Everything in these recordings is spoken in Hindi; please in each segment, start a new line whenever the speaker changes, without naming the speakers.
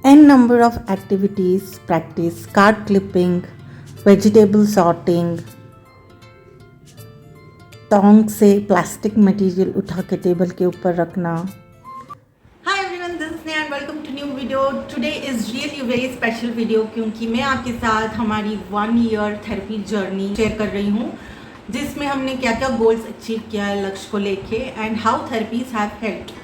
N number of activities practice card clipping, vegetable sorting, Tong से प्लास्टिक मटेरियल उठा के टेबल के ऊपर रखना.
Hi everyone, this is Sneha and welcome to new video. Today is really a very special video क्योंकि मैं आपके साथ हमारी 1 year थेरेपी जर्नी शेयर कर रही हूँ जिसमें हमने क्या क्या गोल्स अचीव किया है लक्ष्य को लेके and how therapies have helped.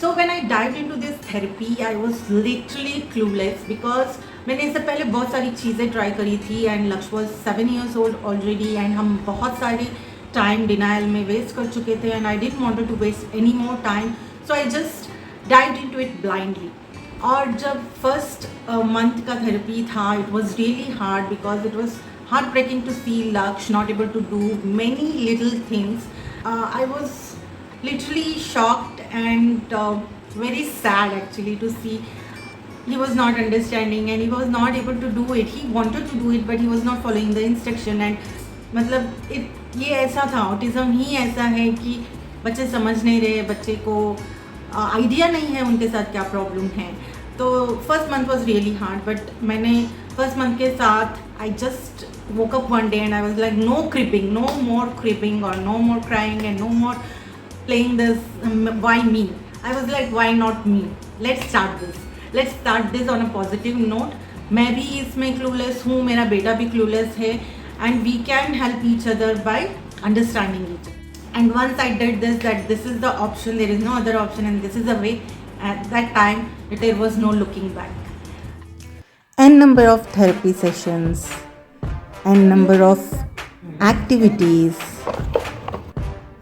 So when I dived into this therapy, I was literally clueless because मैंने इससे पहले बहुत सारी चीज़ें ट्राई करी थी एंड लक्ष्य was 7 years old already and हम बहुत सारे टाइम डिनाइल में वेस्ट कर चुके थे and I didn't wanted to waste any more time, so I just dived into it blindly. और जब फर्स्ट मंथ का थेरेपी था it was really hard because it was heart breaking to see Lakshya not able to do many little things. I was literally shocked and very sad actually to see he was not understanding and he was not able to do it. He wanted to do it but he was not following the instruction and मतलब ये ऐसा था, ऑटिज़म ही ऐसा है कि बच्चे समझ नहीं रहे, बच्चे को आइडिया नहीं है उनके साथ क्या प्रॉब्लम है. तो first month was really hard but मैंने फर्स्ट मंथ के साथ I just woke up one day and I was like no cribbing, no more cribbing or no more crying and no more playing this why me. I was like why not me, let's start this on a positive note. मैं भी इसमें clueless हूँ, मेरा बेटा भी clueless है and we can help each other by understanding each other. And once I did this, that this is the option, there is no other option and this is the way, at that time there was no looking back.
N number of therapy sessions, N number of activities,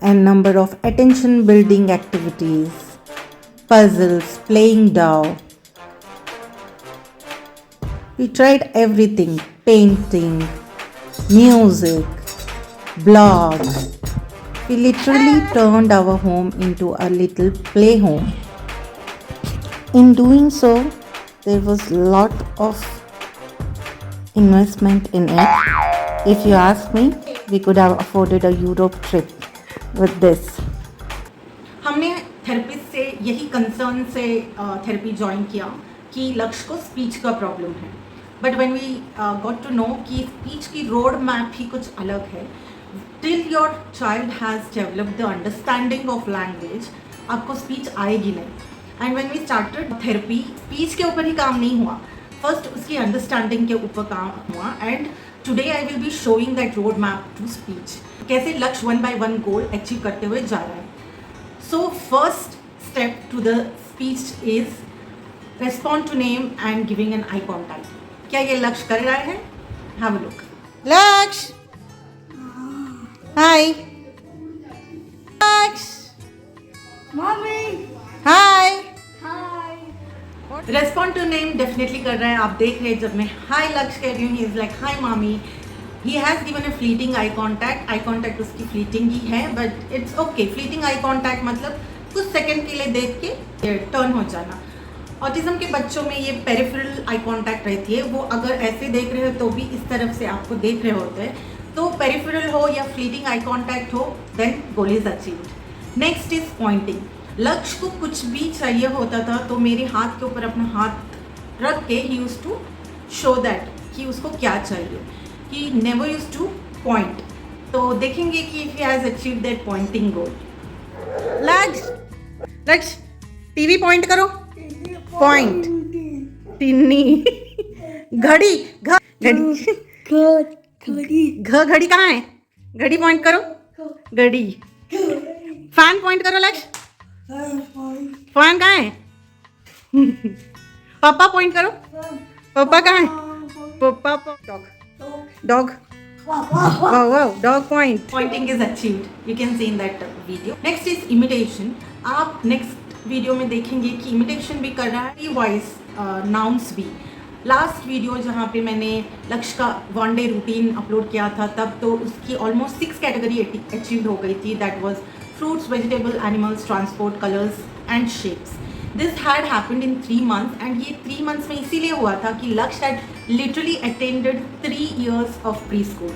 N number of attention building activities, puzzles, playing doll. We tried everything, painting, music, blogs. We literally turned our home into a little play home. In doing so, there was a lot of investment in it. If you ask me, we could have afforded a Europe trip with this.
हमने थेरेपिस्ट से यही कंसर्न से थेरेपी ज्वाइन किया कि लक्ष्य को स्पीच का प्रॉब्लम है but when we got to know कि स्पीच की रोड मैप ही कुछ अलग है. Till your child has developed the understanding of language आपको स्पीच आएगी नहीं. And when we started therapy speech के ऊपर ही काम नहीं हुआ, फर्स्ट उसकी अंडरस्टैंडिंग के ऊपर काम हुआ and today I will be showing that road map to speech कैसे लक्ष्य 1 by 1 गोल अचीव करते हुए जा रहा है. So first step to the speech is respond to name and giving an eye contact. क्या ये लक्ष्य कर रहा है? Have a look. Lakshya, hi. Lakshya,
mummy,
hi.
Hi.
Respond to name definitely कर रहा है. आप देख रहे हैं जब मैं हाय लक्ष्य कह रही हूँ ही इज़ लाइक हाय मामी. He has given A fleeting eye contact उसकी फ्लीटिंग ही है but it's okay. Fleeting eye contact मतलब कुछ सेकंड के लिए देख के टर्न हो जाना. ऑटिज़म के बच्चों में ये पेरिफेरल आई कॉन्टैक्ट रहती है. वो अगर ऐसे देख रहे हो तो भी इस तरफ से आपको देख रहे होते हैं. तो पेरिफेरल हो या फ्लीटिंग आई कॉन्टैक्ट हो then goal is achieved. Next is pointing. Lakshya को कुछ भी चाहिए होता था तो मेरे हाथ के ऊपर अपना हाथ रख के ही यूज टू शो दैट कि उसको क्या चाहिए. He never use to point. तो देखेंगे कि if he has achieve that pointing goal. Lakshya TV point करो. पॉइंट. टिन्नी. घड़ी. घड़ी कहाँ है? घड़ी पॉइंट करो. घड़ी. फैन पॉइंट करो लक्ष्य. फैन कहाँ है? पापा पॉइंट करो. पापा कहाँ है? पापा. Dog. Wow, dog point. Pointing is achieved. You can see in that video. Next is imitation. आप next वीडियो में देखेंगे कि imitation भी कर रहा है वॉइस नाउन्स भी. लास्ट वीडियो जहाँ पे मैंने लक्ष्य का 1 day रूटीन अपलोड किया था तब तो उसकी ऑलमोस्ट 6 कैटेगरी अचीव हो गई थी. That was fruits, vegetable, animals, transport, colors and shapes. This had happened in 3 months and ये 3 months में इसीलिए हुआ था कि लक्ष्य had literally attended 3 years of preschool.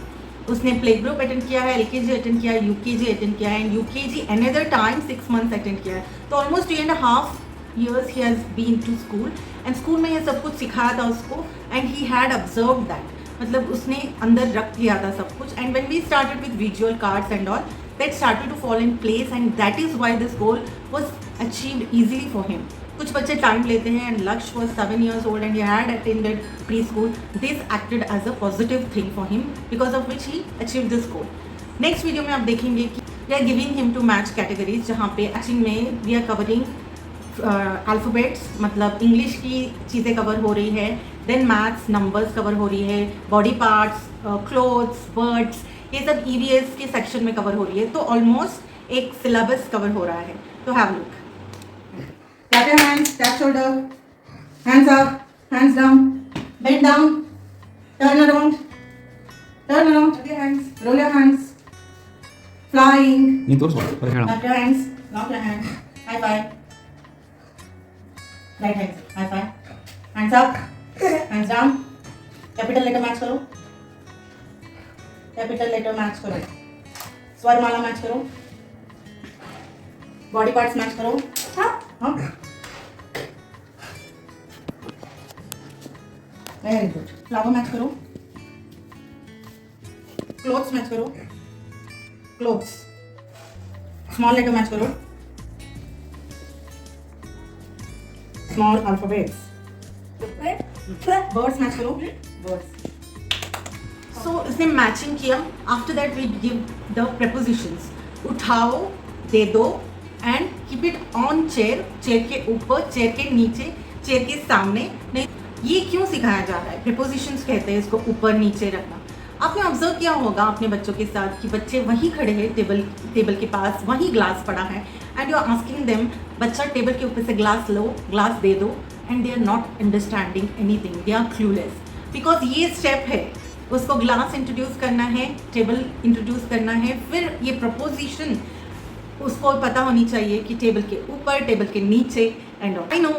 उसने प्ले ग्रुप अटेंड किया है, LKG अटेंड किया है, UKG अटेंड किया है and UKG another time 6 months attend किया है. तो almost 3.5 years he has been to school and school में ये सब कुछ सिखाया था उसको and he had observed that, मतलब उसने अंदर रख लिया था सब कुछ. And when we started with visual cards and all, that started to fall in place and that is why this goal was achieved easily for him. कुछ बच्चे टाइम लेते हैं and Laksh was 7 years old and he had attended preschool. This acted as a positive thing for him because of which he achieved this goal. Next video में आप देखेंगे कि we are giving him to match categories, जहाँ पे एक्चुअली में वी आर कवरिंग अल्फ़ाबेट्स, मतलब इंग्लिश की चीज़ें कवर हो रही है, देन मैथ्स नंबर्स कवर हो रही है, बॉडी पार्ट्स, क्लोथ्स, बर्ड्स, ये सब EVS के सेक्शन में कवर हो रही है. तो ऑलमोस्ट एक सिलेबस कवर हो रहा है. तो have look. Clap your hands, tap shoulder, hands up, hands down, bend down, turn around, lock your hands, roll your hands, flying,
ನೀನು ತೋರಿಸು ಹೇಳ.
clap your hands, lock your hands, high five, right hands, high five, hands up, hands down, capital letter match करो, capital letter match करो, स्वर माला मैच करो, बॉडी पार्ट्स मैच करो, हाँ, वेरी गुड. फ्लावर मैच करो, क्लोथ्स मैच करो, क्लोथ्स, स्मॉल लेटर मैच करो, स्मॉल अल्फाबेट्स, वर्ड्स मैच करो, वर्ड्स. सो इसने मैचिंग किया. After that we give the prepositions. उठाओ, दे दो and keep it on chair, chair के ऊपर, चेयर के नीचे, चेयर के सामने. नहीं, ये क्यों सिखाया जा रहा है? प्रपोजिशंस कहते हैं इसको, ऊपर नीचे रखना. आपने ऑब्जर्व किया होगा अपने बच्चों के साथ कि बच्चे वहीं खड़े हैं, टेबल के पास वहीं ग्लास पड़ा है and you are asking them, बच्चा टेबल के ऊपर से ग्लास लो, ग्लास दे दो, and they are not understanding anything, they are clueless. Because ये स्टेप है, उसको ग्लास इंट्रोड्यूस करना है, टेबल इंट्रोड्यूस करना है, फिर ये प्रपोजिशन उसको पता होनी चाहिए कि टेबल के ऊपर, टेबल के नीचे एंड आई नो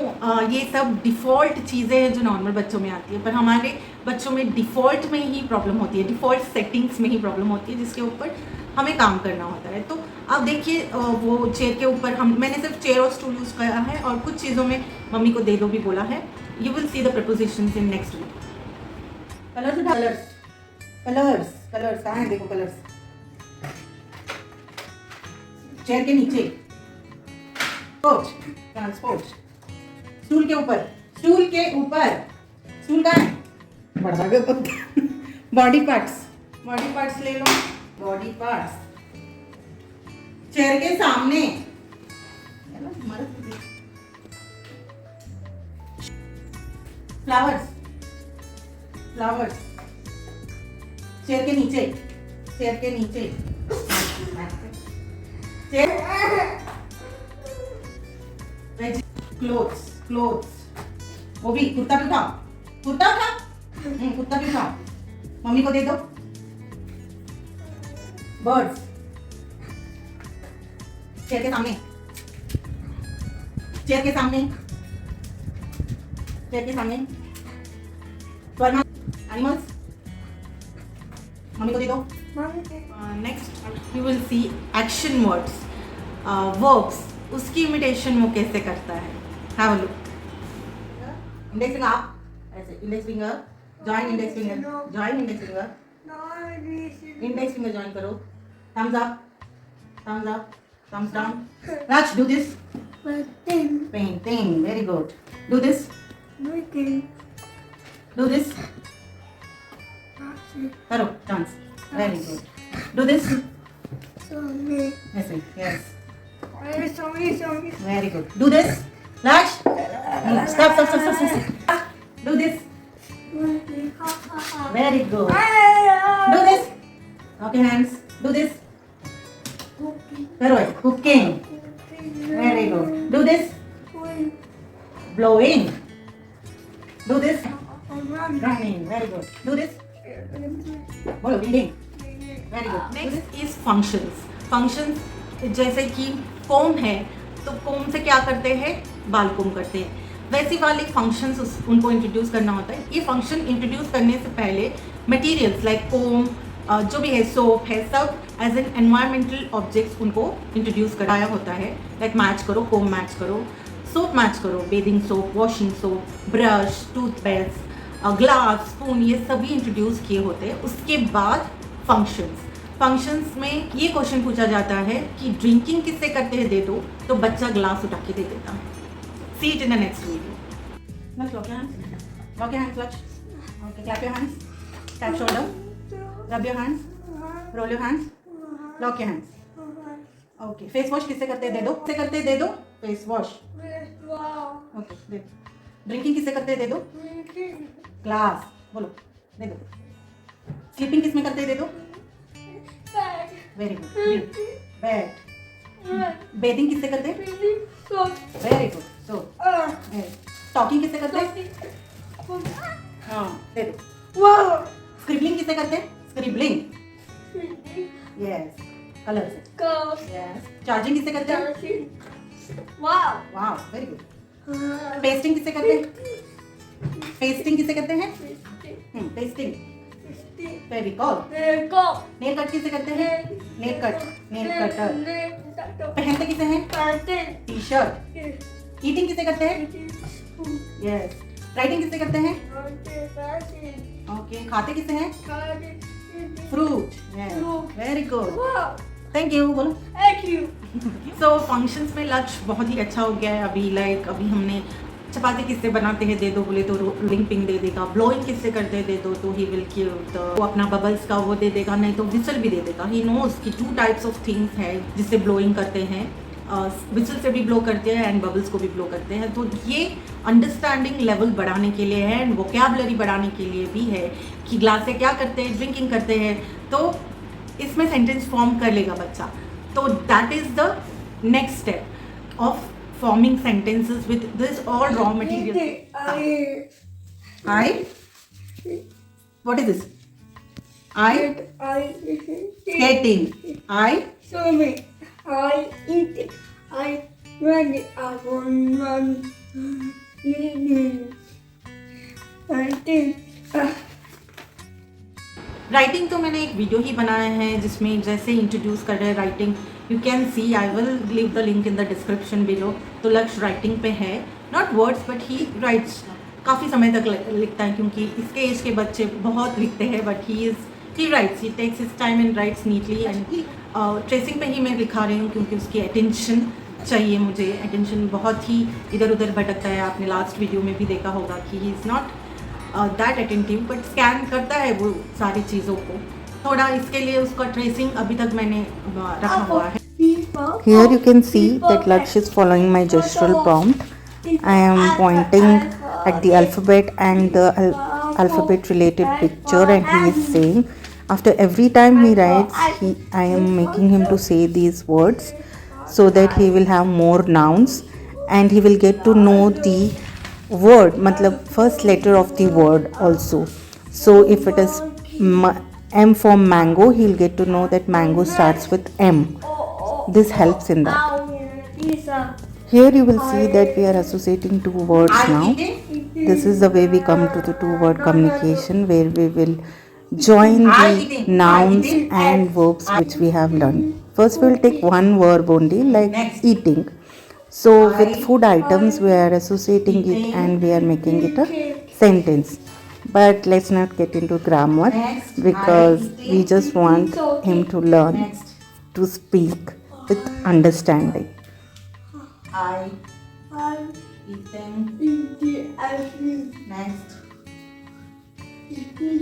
ये सब डिफ़ॉल्ट चीज़ें हैं जो नॉर्मल बच्चों में आती है, पर हमारे बच्चों में डिफ़ॉल्ट में ही प्रॉब्लम होती है, डिफ़ॉल्ट सेटिंग्स में ही प्रॉब्लम होती है, जिसके ऊपर हमें काम करना होता है. तो आप देखिए वो चेयर के ऊपर मैंने सिर्फ चेयर और स्टूल यूज़ किया है और कुछ चीज़ों में मम्मी को दे दो भी बोला है. You will see the prepositions in next week. Colours colours colours colours कहाँ है? देखो कलर्स. चेयर के नीचे, ट्रांसपोर्ट, स्टूल के ऊपर, स्टूल के ऊपर, स्टूल कहाँ है? बढ़ा गया पत्ता. बॉडी पार्ट्स, बॉडी पार्ट्स ले लो, बॉडी पार्ट्स, चेयर के सामने, फ्लावर्स, फ्लावर्स, चेयर के नीचे, चेयर के नीचे, क्लोथ्स, क्लोथ्स, वो भी कुर्ता भी उठाओ, कुर्ता उठा, कुर्ता भी उठाओ, मम्मी को दे दो. बर्ड्स, चेयर के सामने, चेयर के सामने, चेयर के सामने, एनिमल्स, मम्मी को दे दो. Next you will see action words, verbs, उसकी इमिटेशन वो कैसे करता है. Have a look. Index finger up, ऐसे index finger, join index finger, join index finger, index finger join करो. Thumbs up, thumbs up, thumbs down. Raj, do this. Painting. Very good. Do this. Do this. करो dance. Very good. Do this. ऐसे. Yes. Very good. Do this. Raj. Stop. Do this. Very good. Do this. Okay, hands. Do this. करो ऐसे. Cooking. Very good. Do this. Blowing. Do this. Running. Very good. Do this. बोलो building. Very good. Next is functions. Functions जैसे कि comb है तो comb से क्या करते हैं? बाल comb करते हैं. वैसी वाली functions उनको इंट्रोड्यूस करना होता है. ये फंक्शन इंट्रोड्यूस करने से पहले मटीरियल्स लाइक comb, जो भी है सोप है, सब एज एन एनवायरमेंटल ऑब्जेक्ट्स उनको इंट्रोड्यूस कराया होता है. लाइक मैच करो, कोम मैच करो, सोप मैच करो, bathing soap, washing soap, brush, toothpaste, glass, spoon, ये सभी इंट्रोड्यूस किए होते हैं। उसके बाद फंक्शंस में ये क्वेश्चन पूछा जाता है कि ड्रिंकिंग किससे करते हैं दे दो, तो बच्चा ग्लास उठा के दे देता है। See it in the next video. Let's lock your hands. Lock your hands, clutch. Okay, clap your hands. Tap shoulder. Rub your hands. Roll your hands. Lock your hands. Okay. Face wash किससे करते हैं दे दो? किससे करते हैं दे दो? Face wash. Okay. दे दो. Drinking किससे करते हैं दे दो? Glass. बोलो. दे दो. Sleeping किसमें करते हैं दे दो? Very good. Bed. Bathing किससे करते हैं? Very good. So. टॉकिंग किससे करते हैं? हाँ, दे दो। स्क्रिबलिंग किससे करते हैं? स्क्रिबलिंग, यस, कलर से, यस। चार्जिंग किससे करते हैं? वाव, वेरी गुड। पेस्टिंग किससे करते हैं? पेस्टिंग किससे करते हैं? पेस्टिंग, फेविकॉल। नेल कट किससे करते हैं? Nail cutter. पहनते किसे हैं? T shirt. ईटिंग किससे करते हैं? यस। राइटिंग किससे करते हैं? ओके। खाते किससे हैं? Fruit. Very good, thank you. बोलो
Thank you.
सो फंक्शंस में लक्ष्य बहुत ही अच्छा हो गया है अभी। अभी हमने चपाती किससे बनाते हैं दे दो बोले तो रोलिंग पिन दे देगा। ब्लोइंग किससे करते हैं दे दो तो ही विल गिव वो अपना बबल्स का वो दे देगा, नहीं तो विसल भी दे देगा। ही नोज कि 2 टाइप्स ऑफ थिंग्स है जिससे ब्लोइंग करते हैं। विसल से भी ब्लो करते हैं एंड बबल्स को भी ब्लो करते हैं। तो ये अंडरस्टैंडिंग लेवल बढ़ाने के लिए है एंड वोकैबुलरी बढ़ाने के लिए भी है कि ग्लास से क्या करते हैं, ड्रिंकिंग करते हैं, तो इसमें सेंटेंस फॉर्म कर लेगा बच्चा। तो that is the next step of forming sentences with this all raw material. I. What is this? I. Skating. I.
Swimming. I eat it. I run it. I run. Eating.
Writing तो मैंने एक वीडियो ही बनाया है जिसमें जैसे इंट्रोड्यूस कर रहे हैं writing. You can see, I will leave the link in the description below. तो लक्ष्य राइटिंग पे है, not words but he rights. काफ़ी समय तक लिखता है क्योंकि इसके एज के बच्चे बहुत लिखते हैं, but he writes, he takes his time and writes neatly. And tracing पे ही मैं लिखा रही हूँ क्योंकि उसकी अटेंशन चाहिए मुझे। अटेंशन बहुत ही इधर उधर भटकता है। आपने लास्ट वीडियो में भी देखा होगा कि he is not that attentive, but scan करता है वो सारी चीज़ों को। थोड़ा इसके लिए उसका ट्रेसिंग अभी तक मैंने रखा हुआ है।
Here you can see that Laksh is following my gestural prompt. I am pointing at the alphabet and the alphabet related picture, and he is saying, after every time he writes, I am making him to say these words so that he will have more nouns and he will get to know the word, matlab first letter of the word also. So if it is M for mango, he'll get to know that mango starts with M. This helps in that. Here you will see that we are associating 2 words now. This is the way we come to the 2-word communication, where we will join the nouns and verbs which we have learned. First we will take one verb only, like eating. So with food items we are associating it and we are making it a sentence. But let's not get into grammar because we just want him to learn to speak with understanding.
I. Eating. Next.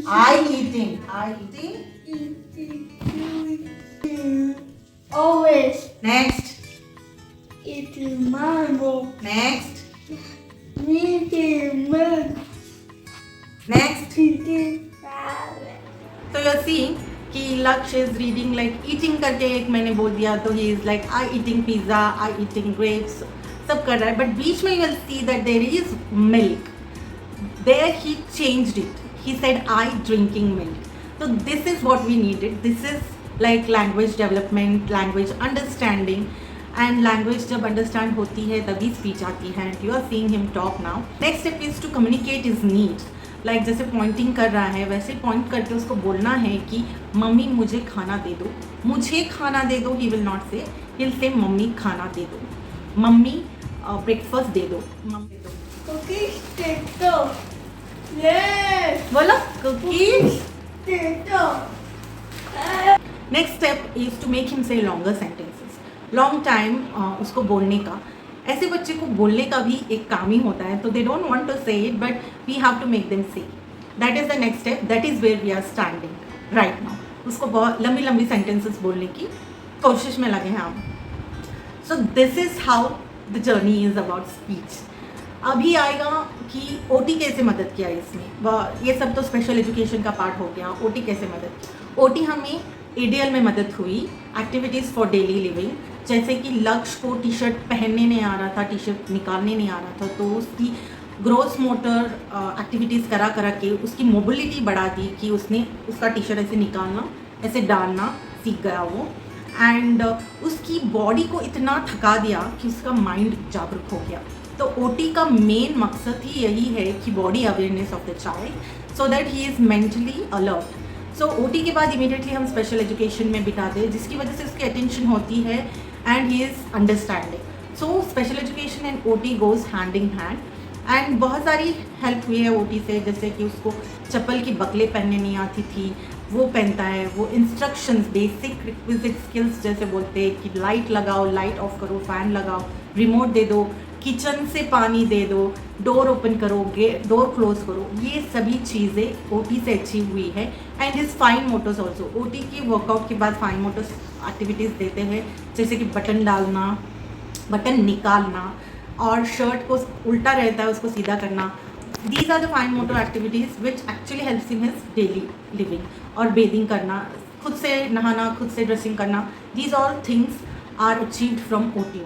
I eating.
Always
Next.
eating mango.
Next.
Eating milk.
Next.
Eating salad.
So you're seeing कि लक्ष्य इज रीडिंग लाइक ईटिंग करके एक मैंने बोल दिया तो he is like I eating pizza, I eating grapes, सब कर रहा है। बट बीच में you will see that there is milk, there he changed it, he said I drinking milk. तो this is what we needed. This is like language development, language understanding. And language जब अंडरस्टैंड होती है तभी स्पीच आती है। And you are seeing him talk now. Next step is to communicate his needs. Like जैसे पॉइंटिंग कर रहा है वैसे पॉइंट करके उसको बोलना है कि मम्मी मुझे खाना दे दो, मुझे खाना दे दो। ही विल नॉट से, ही विल से मम्मी खाना दे दो। मम्मी ब्रेकफास्ट दे दो। मम्मी दे दो,
Cookies potato. Yes.
बोलो cookies.
Potato.
Next step is to make him say longer sentences, long time उसको बोलने का। ऐसे बच्चे को बोलने का भी एक काम ही होता है, तो they don't want to say it but we have to make them say. That is the next step, that is where we are standing right now. उसको बहुत लंबी लंबी सेंटेंसेस बोलने की कोशिश में लगे हैं हम। So this is how the journey is about speech. अभी आएगा कि ओटी कैसे मदद किया इसमें, ये सब तो स्पेशल एजुकेशन का पार्ट हो गया। ओटी कैसे मदद किया, ओटी हमें एडीएल में मदद हुई, एक्टिविटीज़ फॉर डेली लिविंग। जैसे कि लक्ष्य को टी शर्ट पहनने नहीं आ रहा था, टी शर्ट निकालने नहीं आ रहा था, तो उसकी ग्रोस मोटर एक्टिविटीज़ करा करा के उसकी मोबिलिटी बढ़ा दी कि उसने उसका टी शर्ट ऐसे निकालना, ऐसे डालना सीख गया वो। एंड उसकी बॉडी को इतना थका दिया कि उसका माइंड जागरूक हो गया। तो ओटी का मेन मकसद ही यही है कि body awareness of the child so that he is mentally alert. So OT के बाद इमीडिएटली हम स्पेशल एजुकेशन में बिठाते हैं, जिसकी वजह से उसकी अटेंशन होती है and he is understanding. So special education and OT goes hand in hand. And बहुत सारी हेल्प हुई है ओटी से, जैसे कि उसको चप्पल की बकले पहनने नहीं आती थी, वो पहनता है। वो इंस्ट्रक्शंस, बेसिक रिक्विजिट स्किल्स जैसे बोलते हैं कि लाइट लगाओ, लाइट ऑफ करो, फ़ैन लगाओ, रिमोट दे दो, किचन से पानी दे दो, डोर ओपन करो, डोर क्लोज करो, ये सभी चीज़ें ओटी से अचीव हुई है। And his fine Motors also, OT की वर्कआउट के बाद फाइन मोटर्स एक्टिविटीज़ देते हैं, जैसे कि बटन डालना, बटन निकालना, और शर्ट को उल्टा रहता है उसको सीधा करना। These are the fine motor activities which actually helps in his daily living. और बेदिंग करना, खुद से नहाना, खुद से ड्रेसिंग करना, these all things are achieved from OT.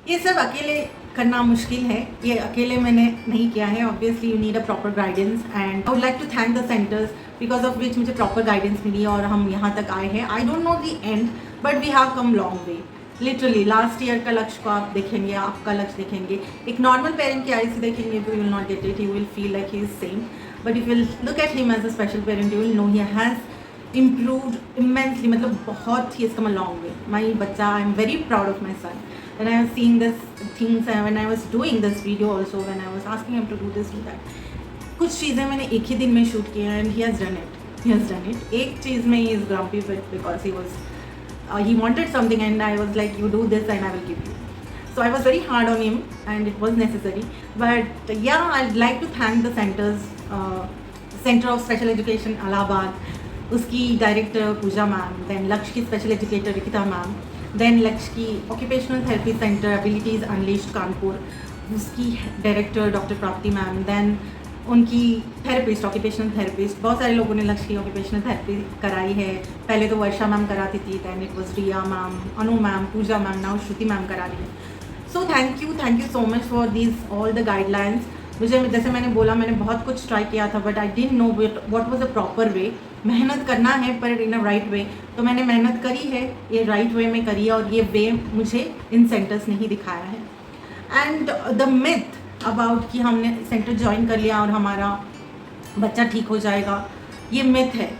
ये सब अकेले करना मुश्किल है, ये अकेले मैंने नहीं किया है। Obviously you need a proper guidance and I would like to thank the centres because of which मुझे प्रॉपर गाइडेंस मिली और हम यहाँ तक आए हैं। I don't know the end but we have come long way. Literally last year का लक्ष्य को आप देखेंगे, आपका लक्ष्य देखेंगे, एक नॉर्मल पेरेंट की आई से देखेंगे तो you will not get it, you will feel like he is same. But if you look at him as a special parent you will know he has improved immensely, मतलब बहुत ही इसका मैं लॉन्ग वे। माई बच्चा, I am very proud of my son when I was seeing this things and when I was doing this video also, when I was asking him to do this, do that, कुछ चीज़ें मैंने एक ही दिन में शूट किया and he has done it. एक चीज़ में he is grumpy because he wanted something and I was like, you do this and I will give you. So I was very hard on him and it was necessary. But yeah, I'd like to thank the centers, Center of Special Education Allahabad, उसकी director Pooja ma'am, then Lakshya की special educator Rikita ma'am, then Lakshya की occupational therapy centre abilities unleashed Kanpur, उसकी director doctor Prapti ma'am, then उनकी थेरेपिस्ट, ऑक्यूपेशनल थेरेपिस्ट। बहुत सारे लोगों ने लक्ष्य की ऑक्यूपेशनल थेरेपी कराई है। पहले तो वर्षा मैम कराती थी, then it was Riya ma'am, Anu ma'am, Pooja ma'am, now Shruti ma'am करा रही है। So thank you so much for these all the guidelines. मुझे, जैसे मैंने बोला, मैंने बहुत कुछ ट्राई किया था but I didn't know what was the proper way. मेहनत करना है पर इन अ राइट वे, तो मैंने मेहनत करी है, ये राइट वे में करी है और ये वे मुझे इन सेंटर्स ने ही दिखाया है। एंड द मिथ अबाउट कि हमने सेंटर ज्वाइन कर लिया और हमारा बच्चा ठीक हो जाएगा, ये मिथ है।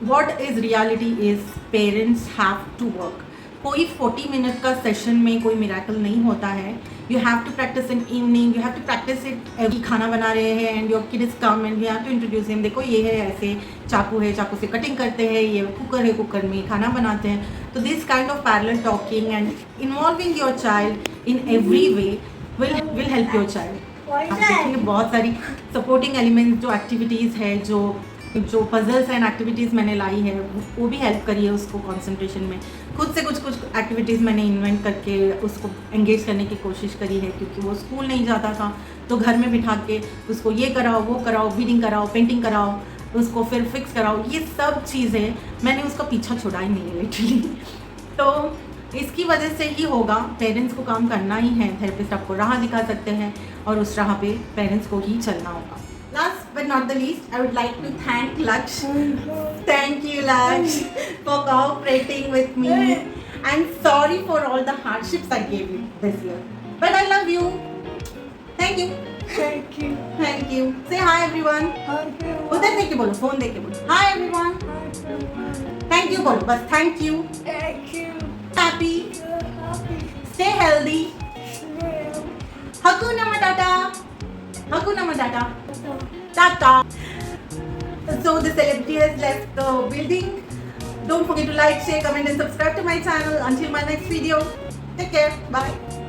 What is reality is parents have to work. कोई 40 मिनट का सेशन में कोई मिराकल नहीं होता है। You have to practise in evening, you have to practise it. खाना बना रहे हैं and your kid is come and you have to introduce him, देखो ये है, ऐसे चाकू है, चाकू से कटिंग करते हैं, ये कुकर है, कुकर में खाना बनाते हैं। तो this kind of parallel talking and involving your child in every way will help your child. आप देखेंगे बहुत सारी सपोर्टिंग एलिमेंट्स, जो एक्टिविटीज़ है, जो पजल्स एंड एक्टिविटीज़ मैंने लाई है वो भी हेल्प करी है उसको कंसंट्रेशन में। खुद से कुछ एक्टिविटीज़ मैंने इन्वेंट करके उसको एंगेज करने की कोशिश करी है, क्योंकि वो स्कूल नहीं जाता था तो घर में बिठा के उसको ये कराओ, वो कराओ, बीडिंग कराओ, पेंटिंग कराओ, उसको फिर फिक्स कराओ। ये सब चीज़ें मैंने उसका पीछा छुड़ाई नहीं है लिटरली। तो इसकी वजह से ही होगा, पेरेंट्स को काम करना ही है। थेरेपिस्ट आपको राह दिखा सकते हैं और उस राह पे पेरेंट्स को ही चलना होगा। Last but not the least, I would like to thank Laksh. Thank you, Laksh, for cooperating with me. And sorry for all the hardships I gave you this year. But I love you. Thank you.
Thank you.
Thank you. Say hi, everyone.
Thank you.
उधर देख के बोलो, फोन देख के बोलो. Hi, everyone. Thank you बोलो, बस thank you.
Thank you.
Happy.
You're happy.
Stay healthy.
Snail.
Hakuna Matata. Hakuna Matata. Tata. So the celebrity has left the building. Don't forget to like, share, comment and subscribe to my channel. Until my next video. Take care. Bye.